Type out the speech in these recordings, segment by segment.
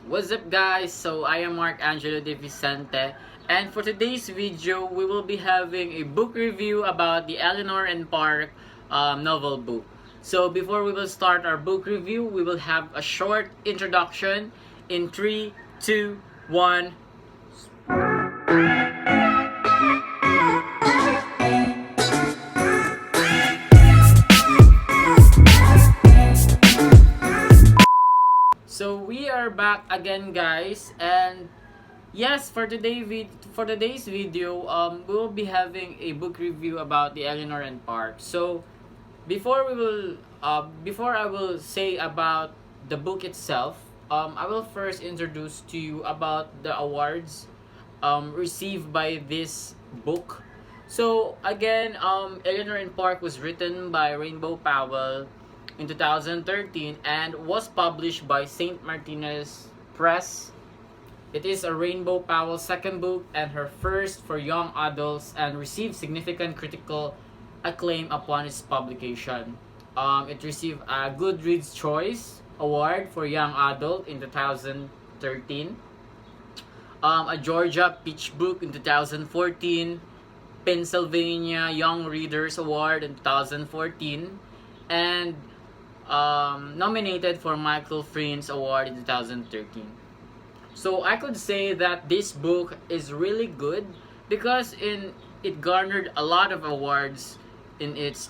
What's up guys? So I am Mark Angelo De Vicente, and for today's video we will be having a book review about the Eleanor and Park novel book. So before we will start our book review, we will have a short introduction in 3, 2, 1. So we are back again guys, and yes, for today's video, we will be having a book review about the Eleanor and Park. So before I will say about the book itself, I will first introduce to you about the awards received by this book. So again, Eleanor and Park was written by Rainbow Powell in 2013 and was published by St. Martinez Press. It is a Rainbow Powell's second book and her first for young adults, and received significant critical acclaim upon its publication. It received a Goodreads Choice Award for Young Adult in 2013, a Georgia Peach Book in 2014, Pennsylvania Young Readers Award in 2014, and nominated for Michael Freen's Award in 2013. So I could say that this book is really good because it garnered a lot of awards in its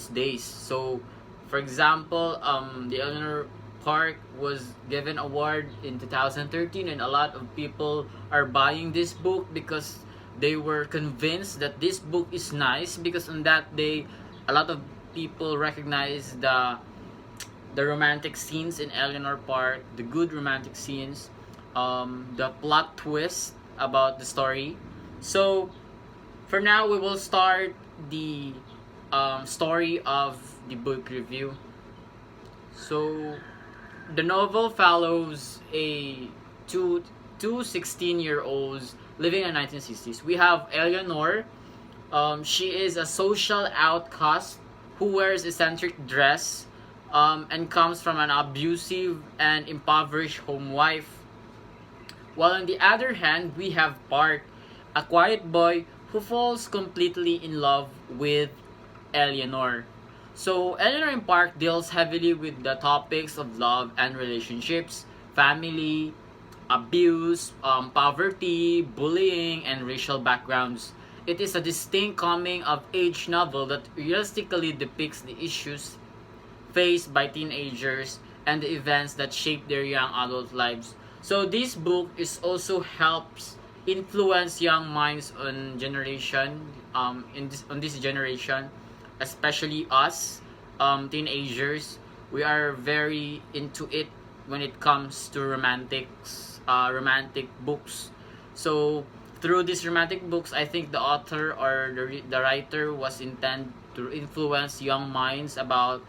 days. So for example, the Eleanor Park was given award in 2013, and a lot of people are buying this book because they were convinced that this book is nice, because on that day a lot of people recognize the romantic scenes in Eleanor Park, the good romantic scenes, the plot twist about the story. So for now, we will start the story of the book review. So the novel follows two 16-year-olds living in the 1960s. We have Eleanor. She is a social outcast who wears eccentric dress and comes from an abusive and impoverished home wife. While on the other hand, we have Park, a quiet boy who falls completely in love with Eleanor. So Eleanor and Park deals heavily with the topics of love and relationships, family, abuse, poverty, bullying, and racial backgrounds. It is a distinct coming-of-age novel that realistically depicts the issues faced by teenagers and the events that shape their young adult lives. So this book is also helps influence young minds on this generation, especially us, teenagers. We are very into it when it comes to romantic books. So through these romantic books, I think the author or the writer was intended to influence young minds about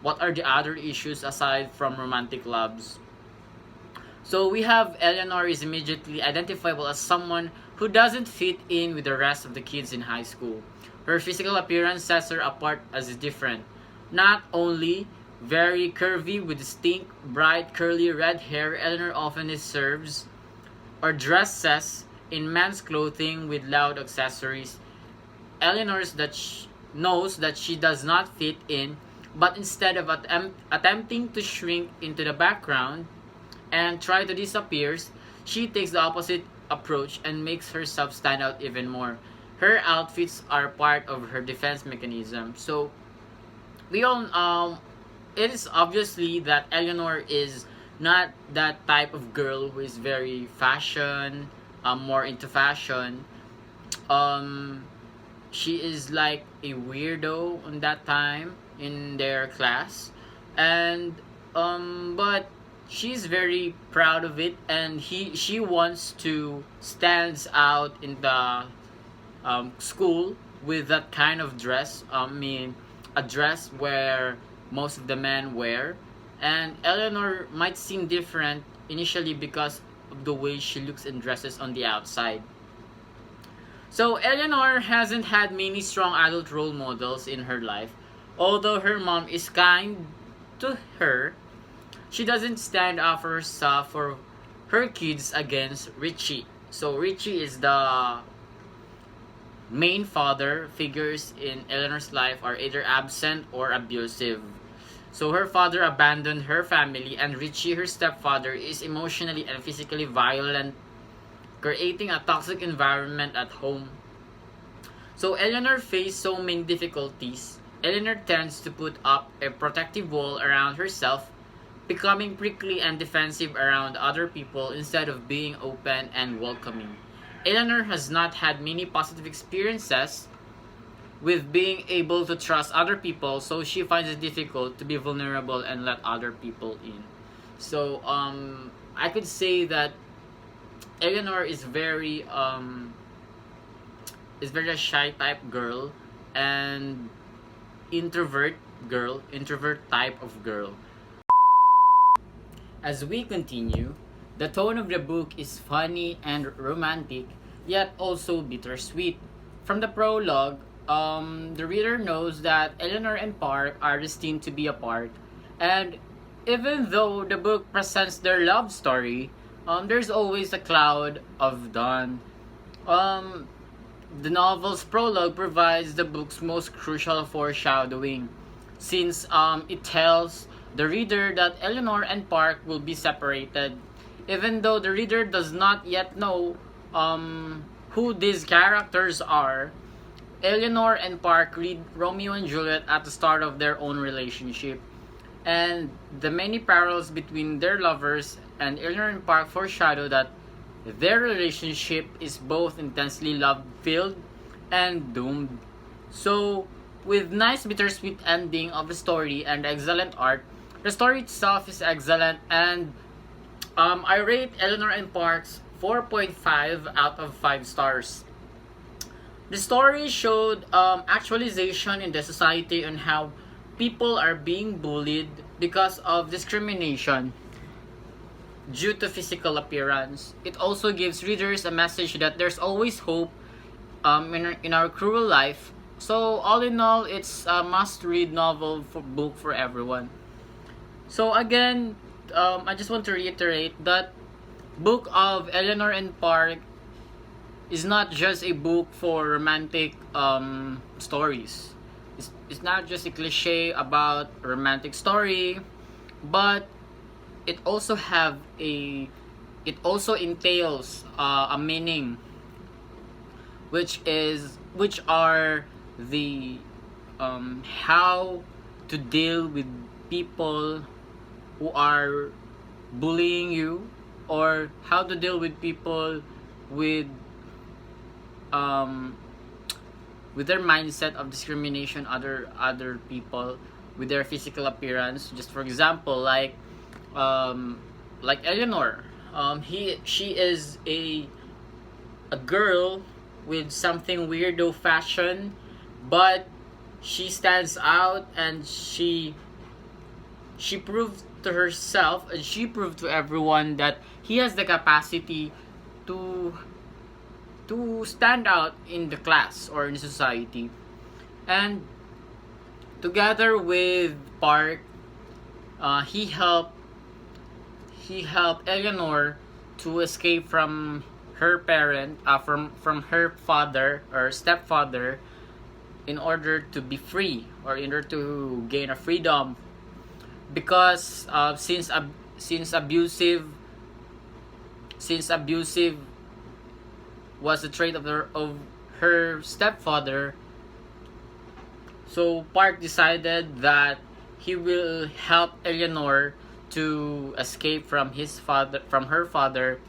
what are the other issues aside from romantic loves. So we have Eleanor is immediately identifiable as someone who doesn't fit in with the rest of the kids in high school. Her physical appearance sets her apart as different. Not only very curvy with distinct, bright, curly red hair, Eleanor often serves or dresses in men's clothing with loud accessories. Eleanor knows that she does not fit in, but instead of attempting to shrink into the background and try to disappear, she takes the opposite approach and makes herself stand out even more. Her outfits are part of her defense mechanism. So we all it is obviously that Eleanor is not that type of girl who is very fashion, more into fashion. Um, she is like a weirdo on that time in their class, and but she's very proud of it, and she wants to stands out in the school with that kind of dress. A dress where most of the men wear, and Eleanor might seem different initially because of the way she looks and dresses on the outside. So Eleanor hasn't had many strong adult role models in her life. Although her mom is kind to her, she doesn't stand up for herself or her kids against Richie. So Richie is the main father. Figures in Eleanor's life are either absent or abusive. So her father abandoned her family, and Richie, her stepfather, is emotionally and physically violent, creating a toxic environment at home. So Eleanor faced so many difficulties. Eleanor tends to put up a protective wall around herself, becoming prickly and defensive around other people instead of being open and welcoming. Eleanor has not had many positive experiences with being able to trust other people, so she finds it difficult to be vulnerable and let other people in. So I could say that Eleanor is very a shy type girl and introvert type of girl. As we continue, the tone of the book is funny and romantic, yet also bittersweet. From the prologue, the reader knows that Eleanor and Park are destined to be apart, and even though the book presents their love story, there's always a cloud of dawn. Um, the novel's prologue provides the book's most crucial foreshadowing, since it tells the reader that Eleanor and Park will be separated. Even though the reader does not yet know who these characters are, Eleanor and Park read Romeo and Juliet at the start of their own relationship, and the many parallels between their lovers and Eleanor and Park foreshadow that their relationship is both intensely love-filled and doomed. So, with nice bittersweet ending of the story and excellent art, the story itself is excellent, and I rate Eleanor and Park's 4.5 out of 5 stars. The story showed actualization in the society on how people are being bullied because of discrimination due to physical appearance. It also gives readers a message that there's always hope in our cruel life. So all in all, it's a must-read book for everyone. So again, I just want to reiterate that book of Eleanor and Park is not just a book for romantic stories. It's not just a cliche about a romantic story, but it also entails a meaning, which are the how to deal with people who are bullying you, or how to deal with people with their mindset of discrimination other people with their physical appearance. Just for example, like Eleanor, she is a girl with something weirdo fashion, but she stands out, and she proved to herself, and she proved to everyone that he has the capacity to stand out in the class or in society. And together with Park, he helped Eleanor to escape from her from her father or stepfather, in order to be free, or in order to gain a freedom, because since abusive was the trait of her stepfather. So Park decided that he will help Eleanor to escape from her father,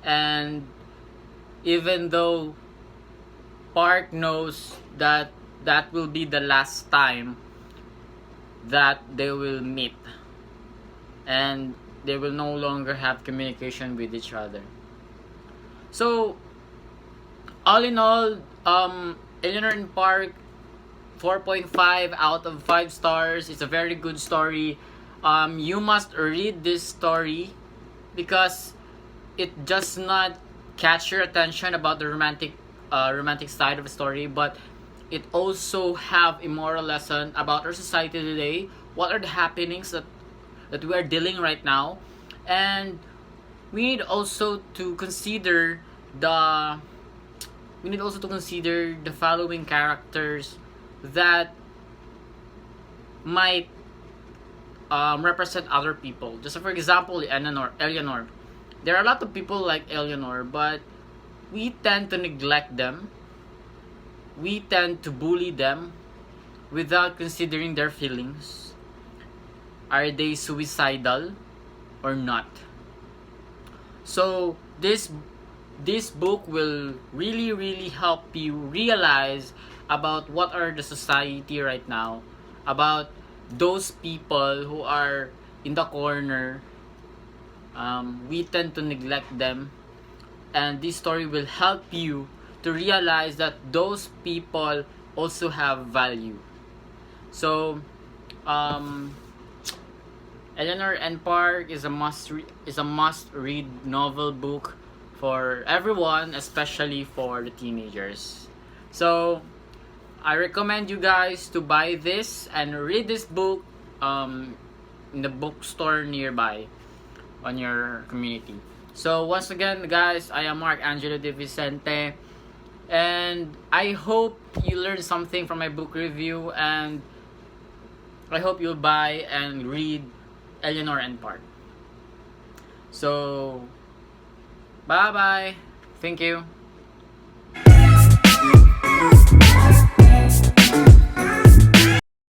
and even though Park knows that that will be the last time that they will meet, and they will no longer have communication with each other. So all in all, Eleanor and Park, 4.5 out of 5 stars. It's a very good story. You must read this story, because it does not catch your attention about the romantic side of the story, but it also have a moral lesson about our society today. What are the happenings that that we are dealing right now. And we need also to consider the the following characters that might represent other people. Just for example, Eleanor. There are a lot of people like Eleanor, but we tend to neglect them. We tend to bully them without considering their feelings. Are they suicidal or not? So this book will really help you realize about what are the society right now, about those people who are in the corner. We tend to neglect them, and this story will help you to realize that those people also have value. So Eleanor and Park is a must read novel book for everyone, especially for the teenagers. So I recommend you guys to buy this and read this book in the bookstore nearby on your community. So once again, guys, I am Mark Angelo De Vicente, and I hope you learned something from my book review, and I hope you'll buy and read Eleanor and Park. So bye bye. Thank you.